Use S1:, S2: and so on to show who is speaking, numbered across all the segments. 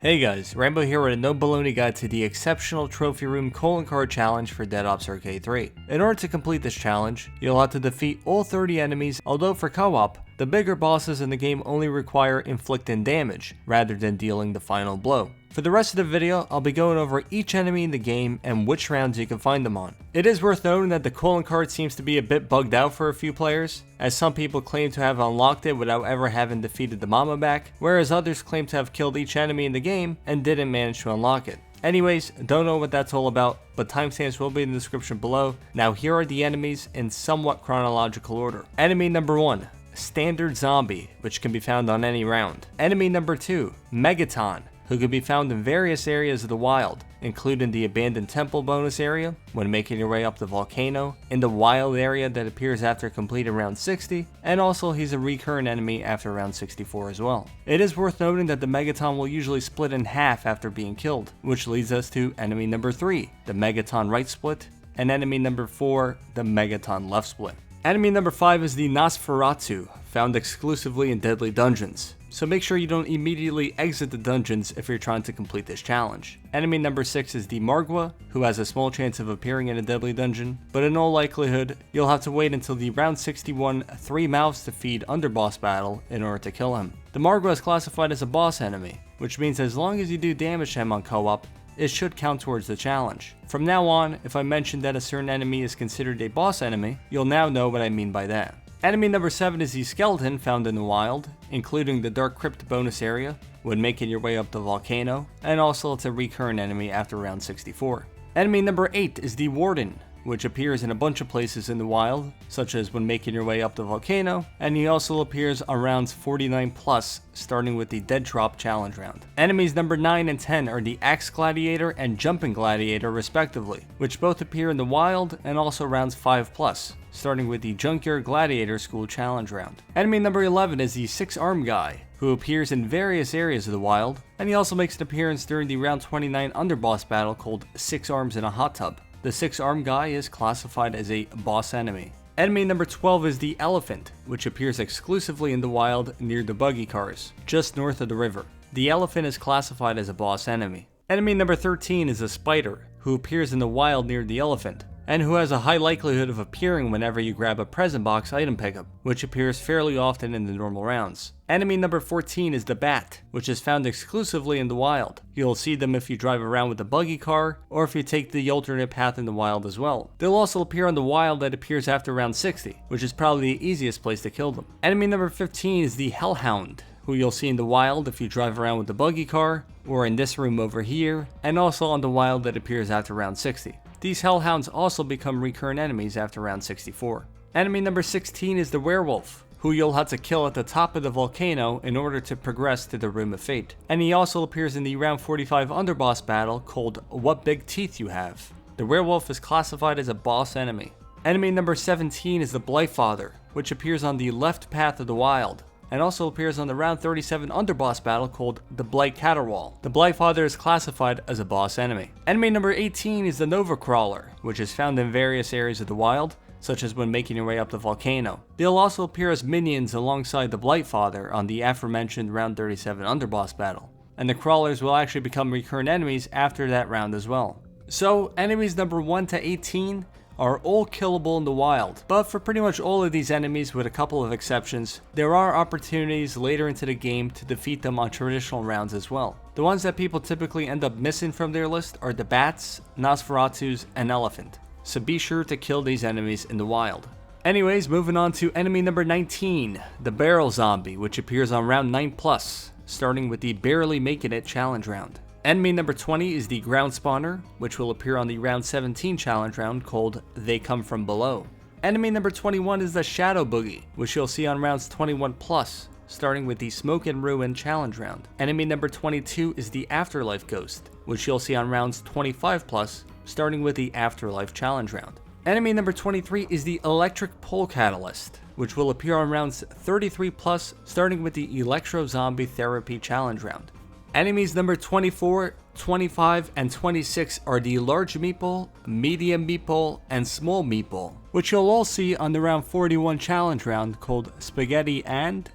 S1: Hey guys, Rambo here with a no baloney guide to the exceptional trophy room calling card challenge for Dead Ops Arcade 3. In order to complete this challenge, you'll have to defeat all 30 enemies, although for co-op, the bigger bosses in the game only require inflicting damage, rather than dealing the final blow. For the rest of the video, I'll be going over each enemy in the game and which rounds you can find them on. It is worth noting that the calling card seems to be a bit bugged out for a few players, as some people claim to have unlocked it without ever having defeated the Mamaback, whereas others claim to have killed each enemy in the game and didn't manage to unlock it. Anyways, don't know what that's all about, but timestamps will be in the description below. Now here are the enemies in somewhat chronological order. Enemy number 1. Standard Zombie, which can be found on any round. Enemy number 2. Megaton, who can be found in various areas of the wild, including the abandoned temple bonus area, when making your way up the volcano, in the wild area that appears after completing round 60, and also he's a recurrent enemy after round 64 as well. It is worth noting that the Megaton will usually split in half after being killed, which leads us to enemy number 3, the Megaton right split, and enemy number 4, the Megaton left split. Enemy number 5 is the Nosferatu, found exclusively in deadly dungeons, so make sure you don't immediately exit the dungeons if you're trying to complete this challenge. Enemy number 6 is the Margwa, who has a small chance of appearing in a deadly dungeon, but in all likelihood, you'll have to wait until the round 61 3 mouths to feed underboss battle in order to kill him. The Margwa is classified as a boss enemy, which means as long as you do damage to him on co-op, it should count towards the challenge. From now on, if I mention that a certain enemy is considered a boss enemy, you'll now know what I mean by that. Enemy number 7 is the skeleton found in the wild, including the Dark Crypt bonus area, when making your way up the volcano, and also it's a recurrent enemy after round 64. Enemy number 8 is the Warden, which appears in a bunch of places in the wild, such as when making your way up the volcano, and he also appears on rounds 49 plus, starting with the Dead Drop challenge round. Enemies number 9 and 10 are the Axe Gladiator and Jumping Gladiator respectively, which both appear in the wild and also rounds 5 plus, starting with the Junkyard Gladiator School challenge round. Enemy number 11 is the 6-arm guy, who appears in various areas of the wild, and he also makes an appearance during the round 29 underboss battle called 6 Arms in a Hot Tub. The 6-arm guy is classified as a boss enemy. Enemy number 12 is the Elephant, which appears exclusively in the wild near the buggy cars, just north of the river. The Elephant is classified as a boss enemy. Enemy number 13 is a Spider, who appears in the wild near the Elephant, and who has a high likelihood of appearing whenever you grab a present box item pickup, which appears fairly often in the normal rounds. Enemy number 14 is the Bat, which is found exclusively in the wild. You'll see them if you drive around with a buggy car, or if you take the alternate path in the wild as well. They'll also appear on the wild that appears after round 60, which is probably the easiest place to kill them. Enemy number 15 is the Hellhound, who you'll see in the wild if you drive around with the buggy car, or in this room over here, and also on the wild that appears after round 60. These Hellhounds also become recurrent enemies after round 64. Enemy number 16 is the Werewolf, who you'll have to kill at the top of the volcano in order to progress to the Room of Fate. And he also appears in the round 45 underboss battle called What Big Teeth You Have. The Werewolf is classified as a boss enemy. Enemy number 17 is the Blightfather, which appears on the left path of the wild, and also appears on the round 37 underboss battle called the Blight Caterwaul. The Blightfather is classified as a boss enemy. Enemy number 18 is the Nova Crawler, which is found in various areas of the wild, such as when making your way up the volcano. They'll also appear as minions alongside the Blightfather on the aforementioned round 37 underboss battle, and the Crawlers will actually become recurrent enemies after that round as well. So enemies number 1 to 18 are all killable in the wild, but for pretty much all of these enemies with a couple of exceptions, there are opportunities later into the game to defeat them on traditional rounds as well. The ones that people typically end up missing from their list are the Bats, Nosferatus, and Elephant, so be sure to kill these enemies in the wild. Anyways, moving on to enemy number 19, the Barrel Zombie, which appears on round 9 plus, starting with the Barely Making It challenge round. Enemy number 20 is the Ground Spawner, which will appear on the round 17 challenge round called They Come From Below. Enemy number 21 is the Shadow Boogie, which you'll see on rounds 21 plus, starting with the Smoke and Ruin challenge round. Enemy number 22 is the Afterlife Ghost, which you'll see on rounds 25 plus, starting with the Afterlife challenge round. Enemy number 23 is the Electric Pole Catalyst, which will appear on rounds 33 plus, starting with the Electro Zombie Therapy challenge round. Enemies number 24, 25, and 26 are the Large Meatball, Medium Meatball, and Small Meatball, which you'll all see on the round 41 challenge round called Spaghetti and ...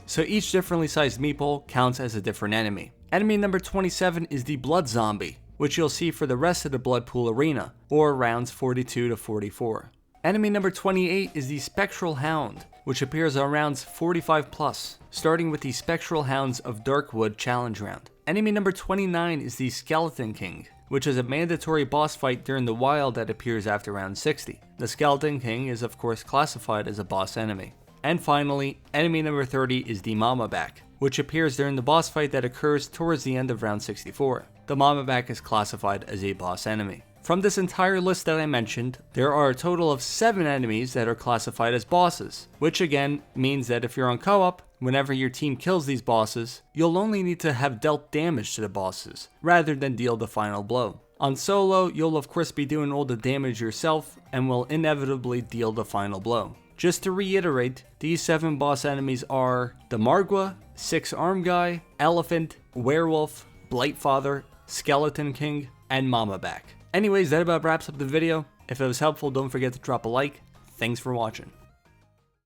S1: So each differently sized meatball counts as a different enemy. Enemy number 27 is the Blood Zombie, which you'll see for the rest of the Blood Pool arena, or rounds 42 to 44. Enemy number 28 is the Spectral Hound, which appears on rounds 45 plus, starting with the Spectral Hounds of Darkwood challenge round. Enemy number 29 is the Skeleton King, which is a mandatory boss fight during the wild that appears after round 60. The Skeleton King is of course classified as a boss enemy. And finally, enemy number 30 is the Mamaback, which appears during the boss fight that occurs towards the end of round 64. The Mamaback is classified as a boss enemy. From this entire list that I mentioned, there are a total of 7 enemies that are classified as bosses, which again means that if you're on co-op, whenever your team kills these bosses, you'll only need to have dealt damage to the bosses, rather than deal the final blow. On solo, you'll of course be doing all the damage yourself, and will inevitably deal the final blow. Just to reiterate, these 7 boss enemies are the Margwa, 6-Arm Guy, Elephant, Werewolf, Blightfather, Skeleton King, and Mamaback. Anyways, that about wraps up the video. If it was helpful, don't forget to drop a like. Thanks for watching.